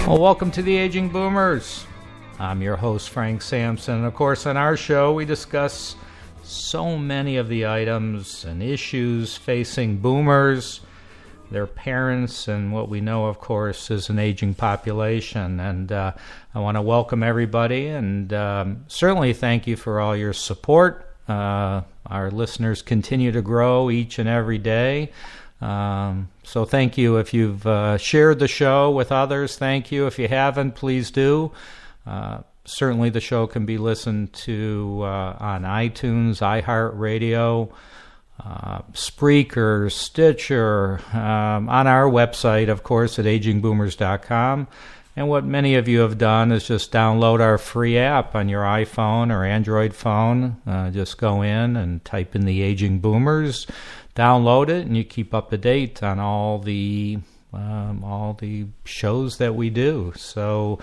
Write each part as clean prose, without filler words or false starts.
Well, welcome to the Aging Boomers. I'm your host, Frank Sampson. And of course, on our show, we discuss so many of the items and issues facing boomers, their parents, and what we know, of course, is an aging population. And I want to welcome everybody and certainly thank you for all your support. Our listeners continue to grow each and every day. So thank you if you've shared the show with others. Thank you. If you haven't, please do. Certainly the show can be listened to on iTunes, iHeartRadio, Spreaker, Stitcher, on our website, of course, at agingboomers.com. And what many of you have done is just download our free app on your iPhone or Android phone. Just go in and type in the Aging Boomers, download it, and you keep up to date on all the shows that we do. So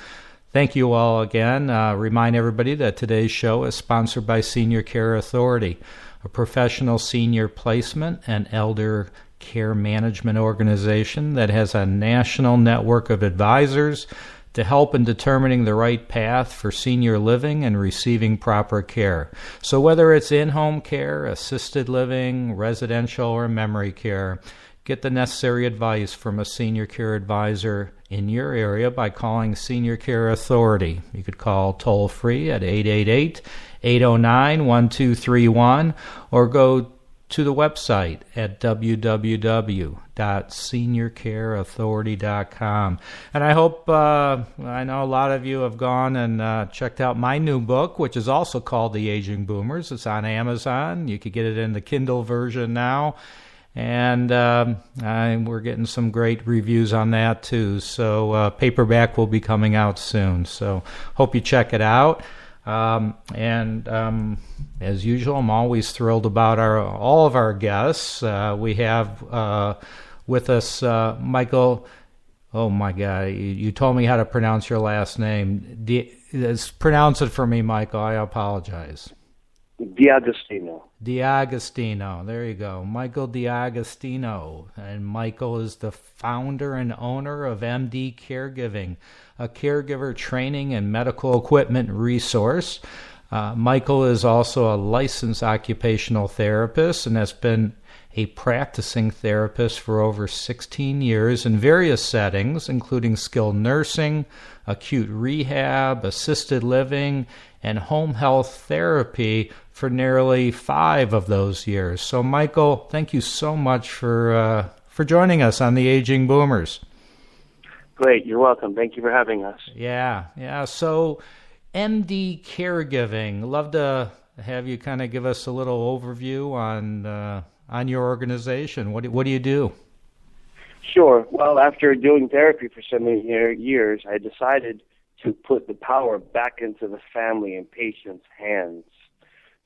thank you all again. Remind everybody that today's show is sponsored by Senior Care Authority, a professional senior placement and elder care management organization that has a national network of advisors to help in determining the right path for senior living and receiving proper care. So whether it's in-home care, assisted living, residential, or memory care, get the necessary advice from a senior care advisor in your area by calling Senior Care Authority. You could call toll-free at 888-809-1231 or go to the website at www.seniorcareauthority.com. And I hope, I know a lot of you have gone and checked out my new book, which is also called The Aging Boomers. It's on Amazon. You could get it in the Kindle version now. And we're getting some great reviews on that, too. So paperback will be coming out soon. So hope you check it out. As usual, I'm always thrilled about all of our guests. We have with us Michael. Oh my God! You told me how to pronounce your last name. Pronounce it for me, Michael. I apologize. Dagostino. Dagostino. There you go. Michael Dagostino. And Michael is the founder and owner of MD Caregiving, a caregiver training and medical equipment resource. Michael is also a licensed occupational therapist and has been a practicing therapist for over 16 years in various settings, including skilled nursing, acute rehab, assisted living, and home health therapy for nearly 5 of those years. So, Michael, thank you so much for joining us on the Aging Boomers. Great, you're welcome. Thank you for having us. Yeah. So, MD Caregiving, love to have you kind of give us a little overview on your organization. What do you do? Sure. Well, after doing therapy for so many years, I decided to put the power back into the family and patient's hands.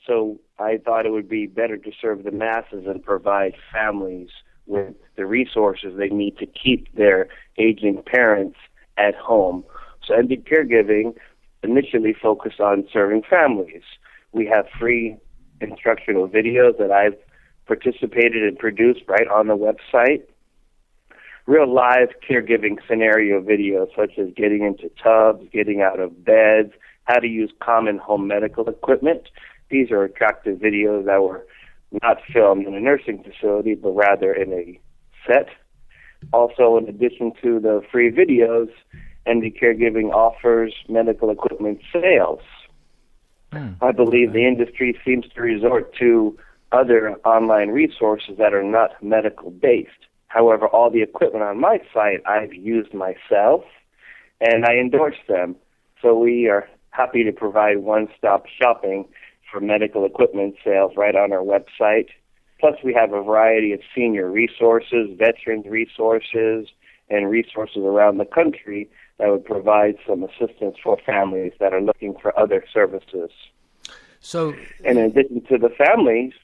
So I thought it would be better to serve the masses and provide families with the resources they need to keep their aging parents at home. So MD Caregiving initially focused on serving families. We have free instructional videos that I've participated and produced right on the website. Real live caregiving scenario videos such as getting into tubs, getting out of beds, how to use common home medical equipment. These are attractive videos that were not filmed in a nursing facility, but rather in a set. Also, in addition to the free videos, MD Caregiving offers medical equipment sales. I believe the industry seems to resort to other online resources that are not medical-based. However, all the equipment on my site I've used myself, and I endorse them. So we are happy to provide one-stop shopping for medical equipment sales right on our website. Plus, we have a variety of senior resources, veterans resources, and resources around the country that would provide some assistance for families that are looking for other services. So, and in addition to the families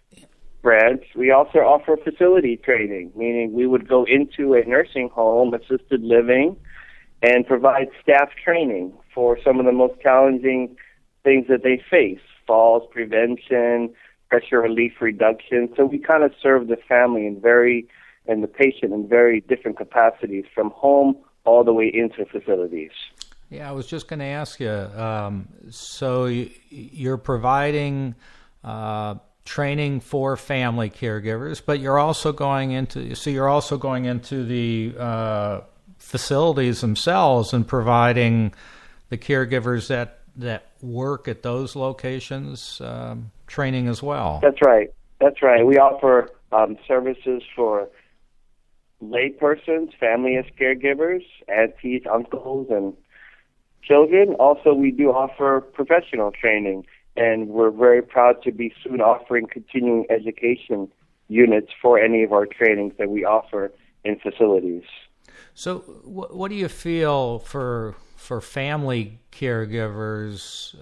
branch, we also offer facility training, meaning we would go into a nursing home, assisted living, and provide staff training for some of the most challenging things that they face: falls prevention, pressure relief reduction. So we kind of serve the family and the patient in very different capacities, from home all the way into facilities. Yeah, I was just going to ask you. So you're providing training for family caregivers, but you're also going into the facilities themselves and providing the caregivers that work at those locations training as well. That's right. We offer services for laypersons, family as caregivers, aunties, uncles, and children. Also, we do offer professional training, and we're very proud to be soon offering continuing education units for any of our trainings that we offer in facilities. So what do you feel for family caregivers?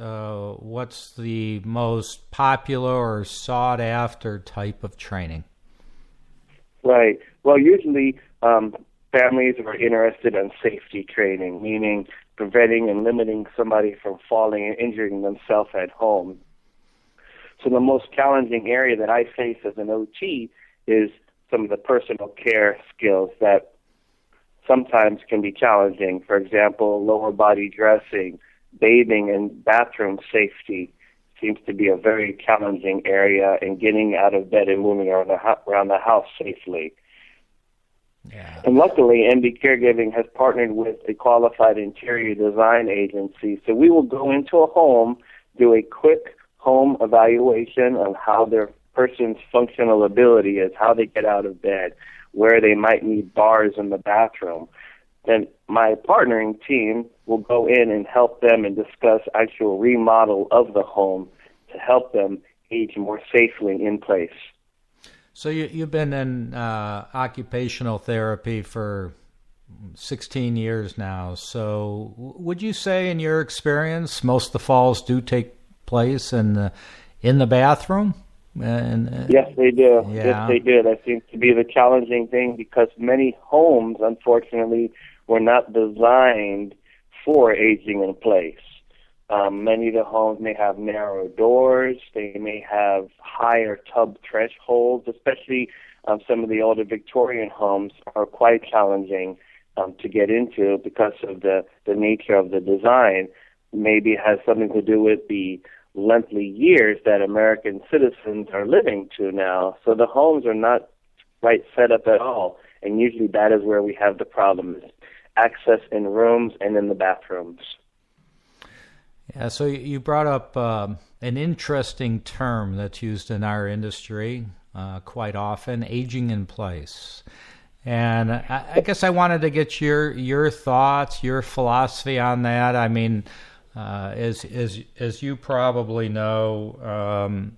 What's the most popular or sought-after type of training? Right. Well, usually families are interested in safety training, meaning preventing and limiting somebody from falling and injuring themselves at home. So the most challenging area that I face as an OT is some of the personal care skills that sometimes can be challenging. For example, lower body dressing, bathing, and bathroom safety seems to be a very challenging area, and getting out of bed and moving around the house safely. Yeah. And luckily, MD Caregiving has partnered with a qualified interior design agency. So we will go into a home, do a quick home evaluation of how their person's functional ability is, how they get out of bed, where they might need bars in the bathroom. Then my partnering team will go in and help them and discuss actual remodel of the home to help them age more safely in place. So you've been in occupational therapy for 16 years now. So would you say, in your experience, most of the falls do take place in the bathroom? Yes, they do. Yeah. Yes, they do. That seems to be the challenging thing, because many homes, unfortunately, were not designed for aging in place. Many of the homes may have narrow doors. They may have higher tub thresholds, especially some of the older Victorian homes are quite challenging to get into because of the nature of the design. Maybe it has something to do with the lengthy years that American citizens are living to now. So the homes are not right set up at all, and usually that is where we have the problem, access in rooms and in the bathrooms. Yeah, so you brought up an interesting term that's used in our industry quite often, aging in place. And I guess I wanted to get your thoughts, your philosophy on that. I mean, as you probably know,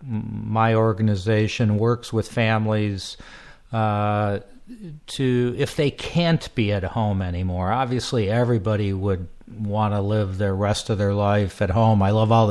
my organization works with families to, if they can't be at home anymore. Obviously, everybody would want to live the rest of their life at home. I love all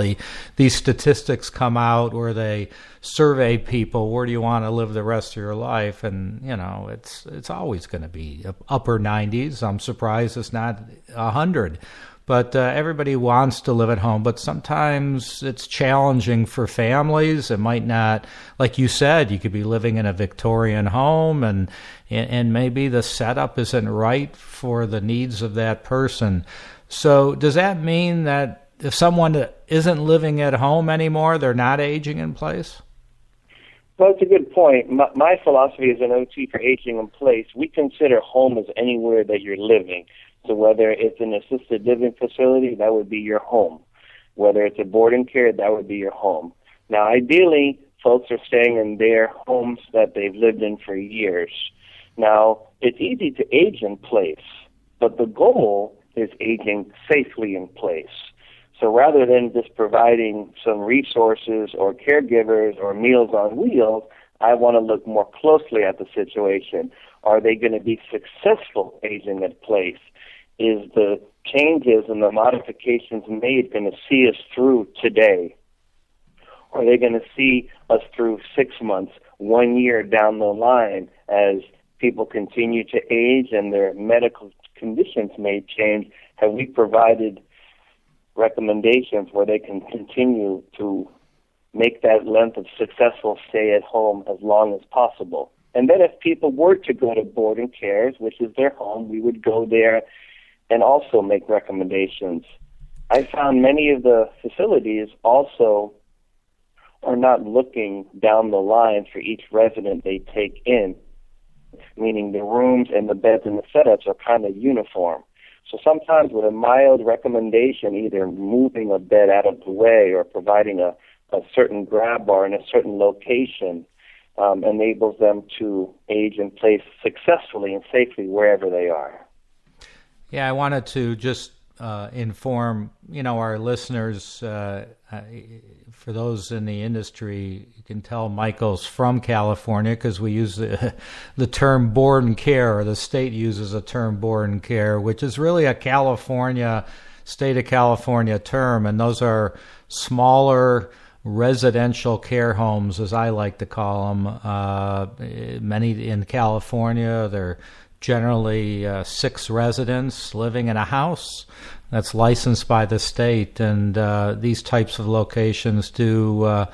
these statistics come out where they survey people, where do you want to live the rest of your life? And it's always going to be upper 90s. I'm surprised it's not 100. But everybody wants to live at home, but sometimes it's challenging for families. It might not, like you said, you could be living in a Victorian home, and maybe the setup isn't right for the needs of that person. So does that mean that if someone isn't living at home anymore, they're not aging in place? Well, it's a good point. My philosophy as an OT for aging in place, we consider home as anywhere that you're living. So whether it's an assisted living facility, that would be your home. Whether it's a boarding care, that would be your home. Now, ideally, folks are staying in their homes that they've lived in for years. Now, it's easy to age in place, but the goal is aging safely in place. So rather than just providing some resources or caregivers or Meals on Wheels, I want to look more closely at the situation. Are they going to be successful aging in place? Is the changes and the modifications made going to see us through today? Or are they going to see us through 6 months, 1 year down the line as people continue to age and their medical conditions may change? Have we provided recommendations where they can continue to make that length of successful stay at home as long as possible? And then if people were to go to boarding cares, which is their home, we would go there and also make recommendations. I found many of the facilities also are not looking down the line for each resident they take in, meaning the rooms and the beds and the setups are kind of uniform. So sometimes with a mild recommendation, either moving a bed out of the way or providing a certain grab bar in a certain location, enables them to age in place successfully and safely wherever they are. Yeah, I wanted to just inform, our listeners, for those in the industry, you can tell Michael's from California because we use the term board and care, or the state uses a term board and care, which is really a state of California term, and those are smaller residential care homes, as I like to call them. Many in California, they're generally 6 residents living in a house that's licensed by the state, and these types of locations do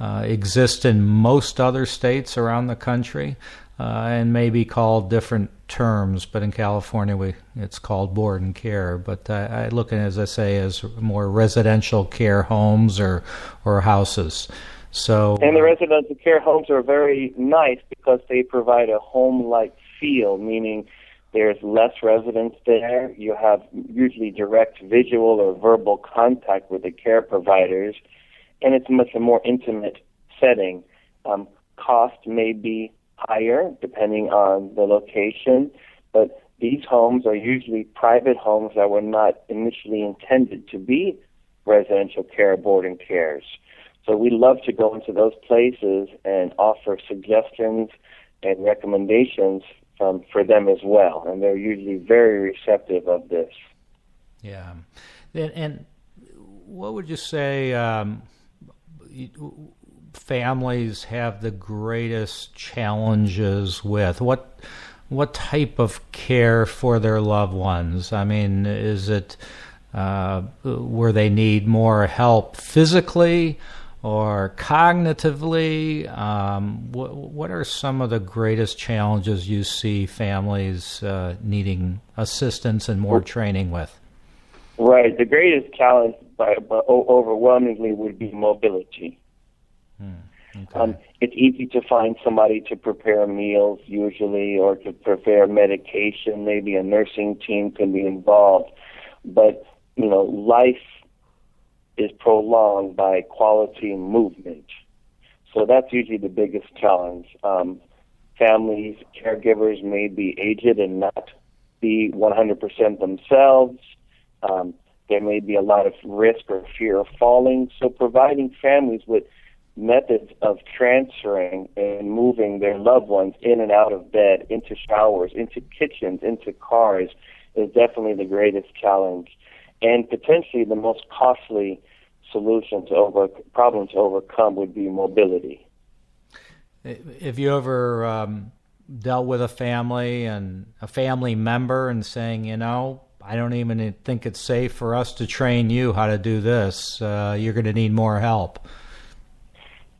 exist in most other states around the country, and may be called different terms, but in California it's called board and care. But I look at it, as I say, as more residential care homes or houses. So, and the residential care homes are very nice because they provide a home-like feel, meaning there's less residents there. You have usually direct visual or verbal contact with the care providers, and it's much a more intimate setting. Cost may be higher depending on the location, but these homes are usually private homes that were not initially intended to be residential care boarding cares. So we love to go into those places and offer suggestions and recommendations for them as well, and they're usually very receptive of this. Yeah. And what would you say families have the greatest challenges with? What type of care for their loved ones? I mean, is it where they need more help physically or cognitively? What are some of the greatest challenges you see families needing assistance and more training with? Right. The greatest challenge overwhelmingly would be mobility. Okay. It's easy to find somebody to prepare meals usually, or to prepare medication. Maybe a nursing team can be involved. But, life is prolonged by quality movement. So that's usually the biggest challenge. Families, caregivers may be aged and not be 100% themselves. There may be a lot of risk or fear of falling. So providing families with methods of transferring and moving their loved ones in and out of bed, into showers, into kitchens, into cars, is definitely the greatest challenge, and potentially the most costly solution problem to overcome would be mobility. Have you ever dealt with a family and a family member and saying, I don't even think it's safe for us to train you how to do this. You're going to need more help.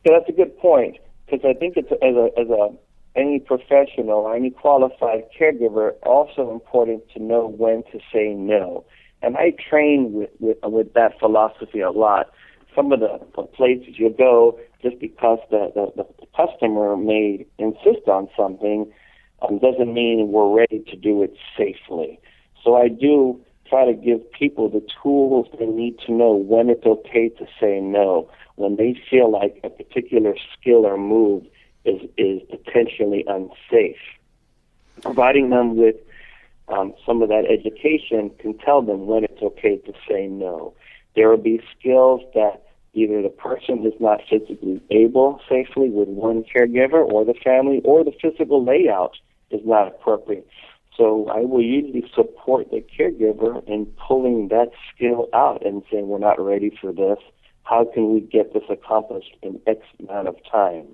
Yeah, that's a good point, because I think it's as any professional or any qualified caregiver, also important to know when to say no. And I train with that philosophy a lot. Some of the places you go, just because the customer may insist on something, doesn't mean we're ready to do it safely. So I do try to give people the tools they need to know when it's okay to say no, when they feel like a particular skill or move is potentially unsafe. Providing them with some of that education can tell them when it's okay to say no. There will be skills that either the person is not physically able safely with one caregiver, or the family, or the physical layout is not appropriate. So I will usually support the caregiver in pulling that skill out and saying, we're not ready for this. How can we get this accomplished in X amount of time?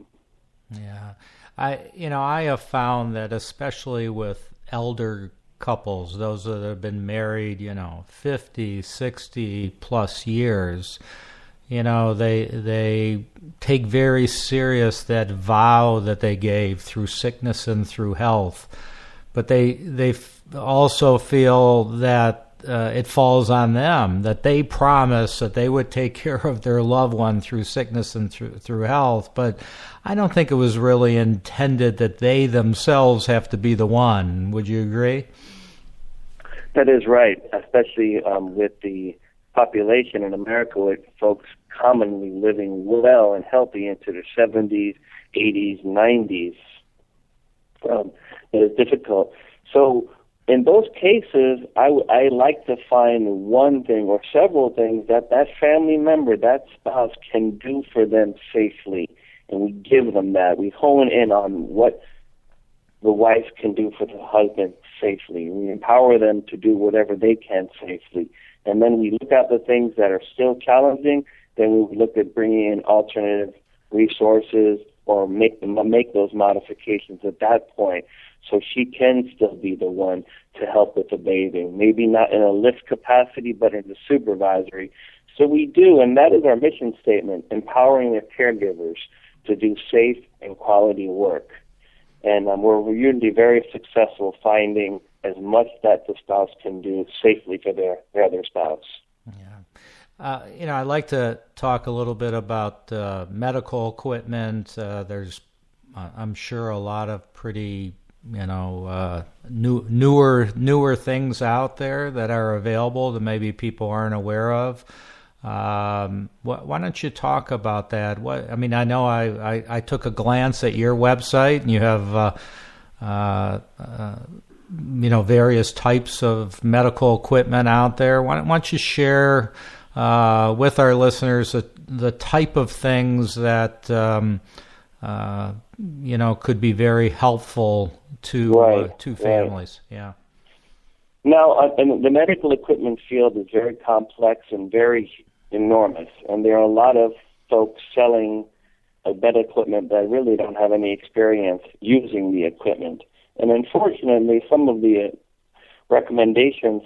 Yeah. I have found that especially with elder couples, those that have been married, 50, 60 plus years, they take very serious that vow that they gave through sickness and through health. But they also feel that it falls on them, that they promise that they would take care of their loved one through sickness and through health. But I don't think it was really intended that they themselves have to be the one. Would you agree? That is right, especially with the population in America, with folks commonly living well and healthy into their 70s, 80s, 90s. It is difficult. So in those cases, I like to find one thing or several things that family member, that spouse can do for them safely. And we give them that. We hone in on what the wife can do for the husband safely. We empower them to do whatever they can safely. And then we look at the things that are still challenging. Then we look at bringing in alternative resources or make those modifications at that point, so she can still be the one to help with the bathing. Maybe not in a lift capacity, but in the supervisory. So we do, and that is our mission statement, empowering the caregivers to do safe and quality work. And we're usually very successful finding as much that the spouse can do safely for their other spouse. Yeah. I'd like to talk a little bit about medical equipment. There's, I'm sure, a lot of pretty, newer things out there that are available that maybe people aren't aware of. Why don't you talk about that? I know I took a glance at your website, and you have various types of medical equipment out there. Why don't you share with our listeners the type of things that could be very helpful to families? Right. Yeah. Now, the medical equipment field is very complex and very enormous, and there are a lot of folks selling bed equipment that really don't have any experience using the equipment. And unfortunately, some of the recommendations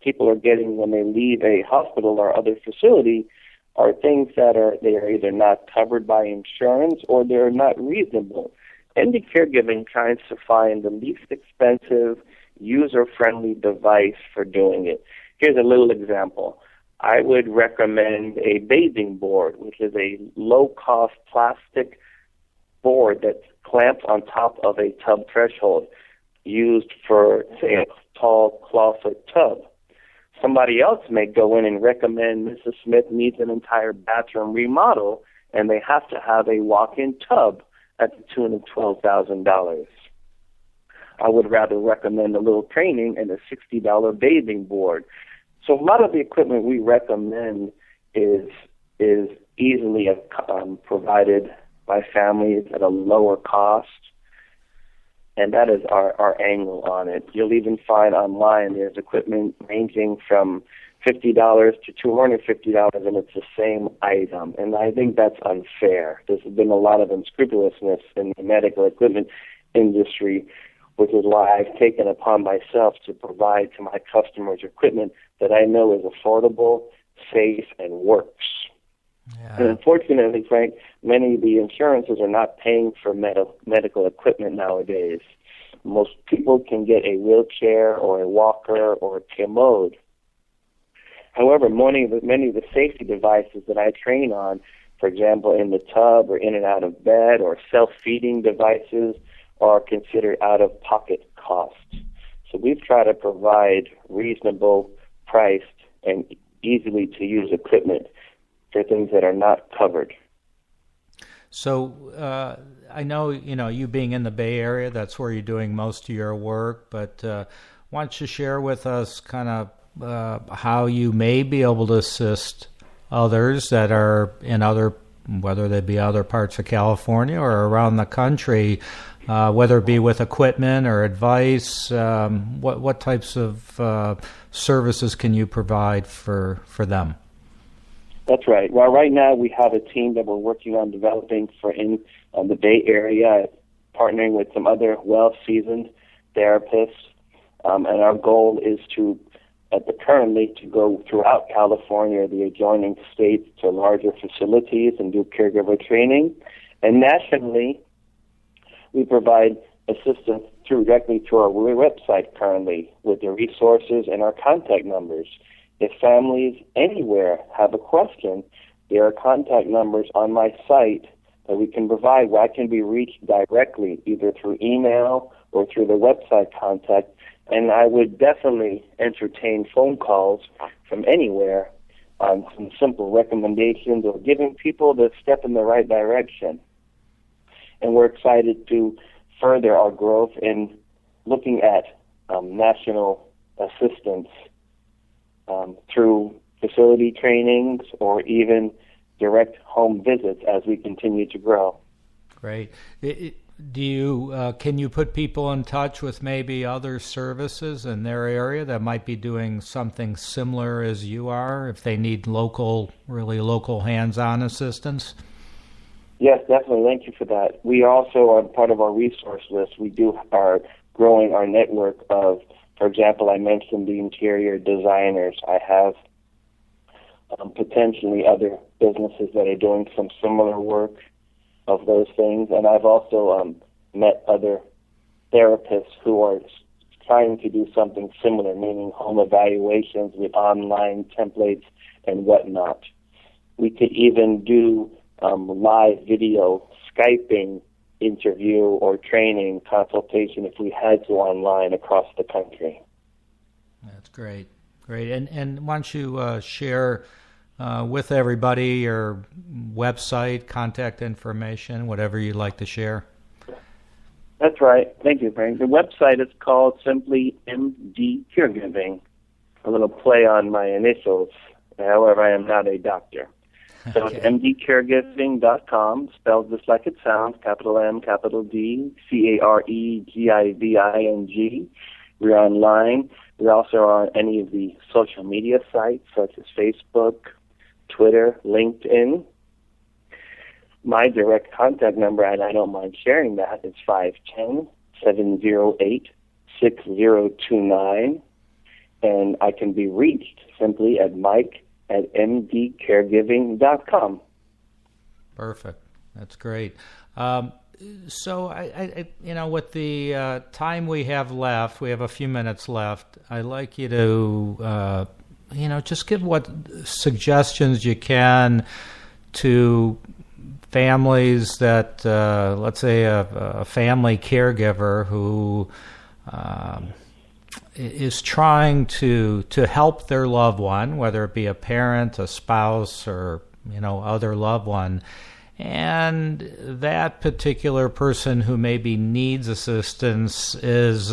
people are getting when they leave a hospital or other facility are things that they are either not covered by insurance or they're not reasonable. Indie Caregiving tries to find the least expensive, user-friendly device for doing it. Here's a little example. I would recommend a bathing board, which is a low-cost plastic board that's clamped on top of a tub threshold, used for, say, a tall clawfoot tub. Somebody else may go in and recommend Mrs. Smith needs an entire bathroom remodel, and they have to have a walk-in tub at the tune of $12,000. I would rather recommend a little training and a $60 bathing board. So a lot of the equipment we recommend is easily provided by families at a lower cost, and that is our angle on it. You'll even find online there's equipment ranging from $50 to $250, and it's the same item. And I think that's unfair. There's been a lot of unscrupulousness in the medical equipment industry, which is why I've taken upon myself to provide to my customers equipment that I know is affordable, safe, and works. Yeah. And unfortunately, Frank, many of the insurances are not paying for medical equipment nowadays. Most people can get a wheelchair or a walker or a commode. However, many of the safety devices that I train on, for example, in the tub or in and out of bed or self-feeding devices, are considered out-of-pocket costs. So we've tried to provide reasonable priced and easily to use equipment for things that are not covered. So I know, you being in the Bay Area, that's where you're doing most of your work, but why don't you share with us kind of how you may be able to assist others that are in whether they be other parts of California or around the country, whether it be with equipment or advice. What types of services can you provide for them? That's right. Well, right now we have a team that we're working on developing for in the Bay Area, partnering with some other well-seasoned therapists, and our goal is to currently to go throughout California or the adjoining states to larger facilities and do caregiver training. And nationally, we provide assistance directly through our website currently with the resources and our contact numbers. If families anywhere have a question, there are contact numbers on my site that we can provide where I can be reached directly, either through email or through the website contact. And I would definitely entertain phone calls from anywhere on some simple recommendations or giving people the step in the right direction. And we're excited to further our growth in looking at national assistance through facility trainings or even direct home visits as we continue to grow. Great. Can you put people in touch with maybe other services in their area that might be doing something similar as you are if they need really local hands-on assistance? Yes, definitely. Thank you for that. We also are part of our resource list. We are growing our network of, for example, I mentioned the interior designers. I have potentially other businesses that are doing some similar work of those things. And I've also met other therapists who are trying to do something similar, meaning home evaluations with online templates and whatnot. We could even do live video Skyping interview or training consultation if we had to online across the country. That's great. Great. And why don't you share with everybody your website, contact information, whatever you'd like to share? That's right. Thank you, Frank. The website is called simply MD Caregiving, a little play on my initials. However, I am not a doctor. So Okay. It's mdcaregiving.com, spelled just like it sounds, capital M, capital D, CAREGIVING. We're online. We also are on any of the social media sites such as Facebook, Twitter, LinkedIn. My direct contact number, and I don't mind sharing that, is 510-708-6029. And I can be reached simply at mike@mdcaregiving.com. Perfect. That's great. So, I with the time we have left, we have a few minutes left. I'd like you to, just give what suggestions you can to families that, let's say, a family caregiver who is trying to help their loved one, whether it be a parent, a spouse, or other loved one, and that particular person who maybe needs assistance is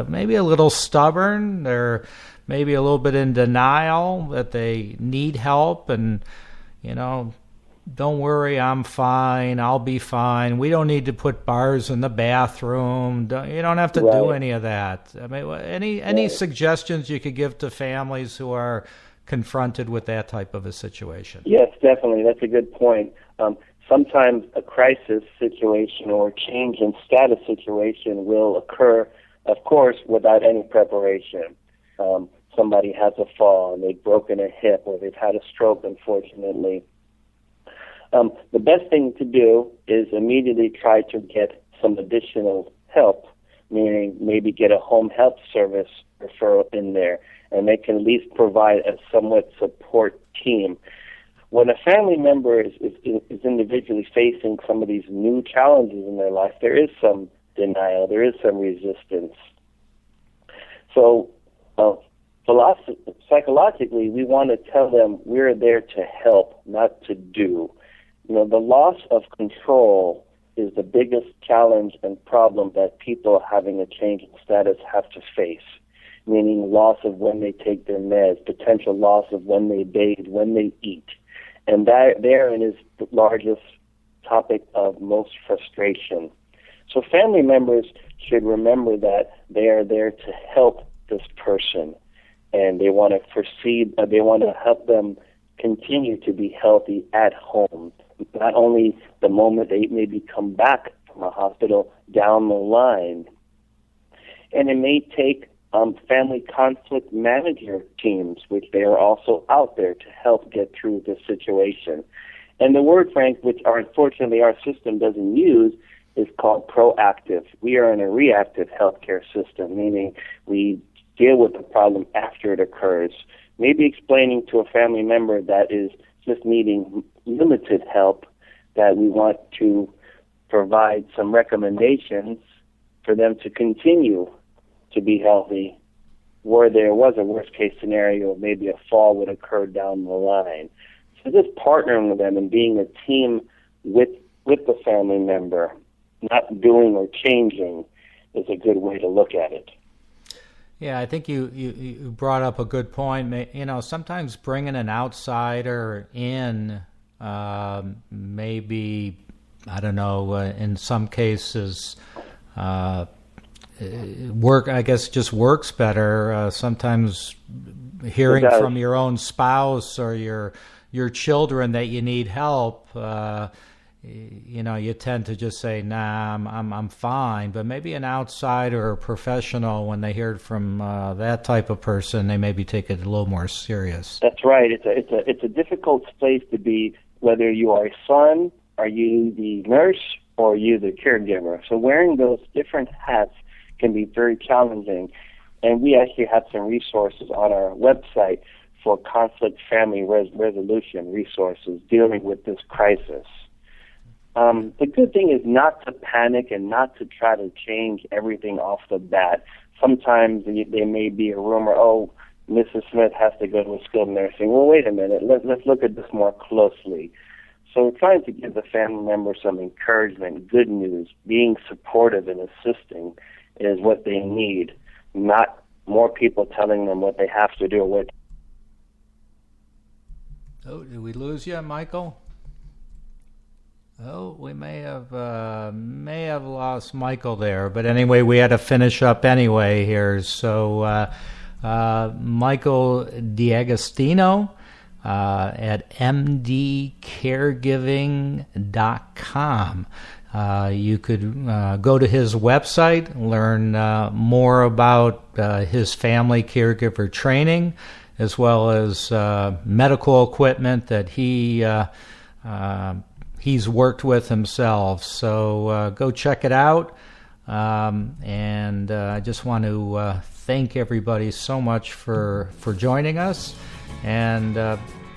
maybe a little stubborn. They're maybe a little bit in denial that they need help, and don't worry, I'm fine, I'll be fine. We don't need to put bars in the bathroom. You don't have to do any of that. I mean, any suggestions you could give to families who are confronted with that type of a situation? Yes, definitely. That's a good point. Sometimes a crisis situation or change in status situation will occur, of course, without any preparation. Somebody has a fall and they've broken a hip or they've had a stroke, unfortunately. The best thing to do is immediately try to get some additional help, meaning maybe get a home health service referral in there, and they can at least provide a somewhat support team. When a family member is individually facing some of these new challenges in their life, there is some denial, there is some resistance. So psychologically, we want to tell them we're there to help, not to do. The loss of control is the biggest challenge and problem that people having a change in status have to face, meaning loss of when they take their meds, potential loss of when they bathe, when they eat. And that therein is the largest topic of most frustration. So family members should remember that they are there to help this person, and they want to help them continue to be healthy at home. Not only the moment they maybe come back from a hospital, down the line. And it may take family conflict manager teams, which they are also out there to help get through this situation. And the word, Frank, which unfortunately our system doesn't use, is called proactive. We are in a reactive healthcare system, meaning we deal with the problem after it occurs. Maybe explaining to a family member that is just needing limited help that we want to provide some recommendations for them to continue to be healthy, where there was a worst-case scenario, maybe a fall would occur down the line. So just partnering with them and being a team with the family member, not doing or changing, is a good way to look at it. Yeah, I think you brought up a good point. You know, sometimes bringing an outsider in, maybe, I don't know, in some cases, just works better. Sometimes hearing from your own spouse or your children that you need help, you know, you tend to just say, "Nah, I'm fine." But maybe an outsider or a professional, when they hear it from that type of person, they maybe take it a little more serious. That's right. It's a difficult place to be, whether you are a son, are you the nurse, or are you the caregiver. So wearing those different hats can be very challenging. And we actually have some resources on our website for conflict family resolution resources dealing with this crisis. The good thing is not to panic and not to try to change everything off the bat. Sometimes there may be a rumor, oh, Mrs. Smith has to go to a skilled nursing. Well, wait a minute, let's look at this more closely. So we're trying to give the family member some encouragement, good news, being supportive and assisting is what they need, not more people telling them what they have to do. Oh, did we lose you, Michael? Oh, we may have lost Michael there, but anyway, we had to finish up anyway here. So Michael Dagostino at mdcaregiving.com. You could go to his website, learn more about his family caregiver training, as well as medical equipment that he's worked with himself. So go check it out. And I just want to thank everybody so much for joining us. And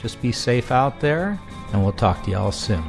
just be safe out there, and we'll talk to you all soon.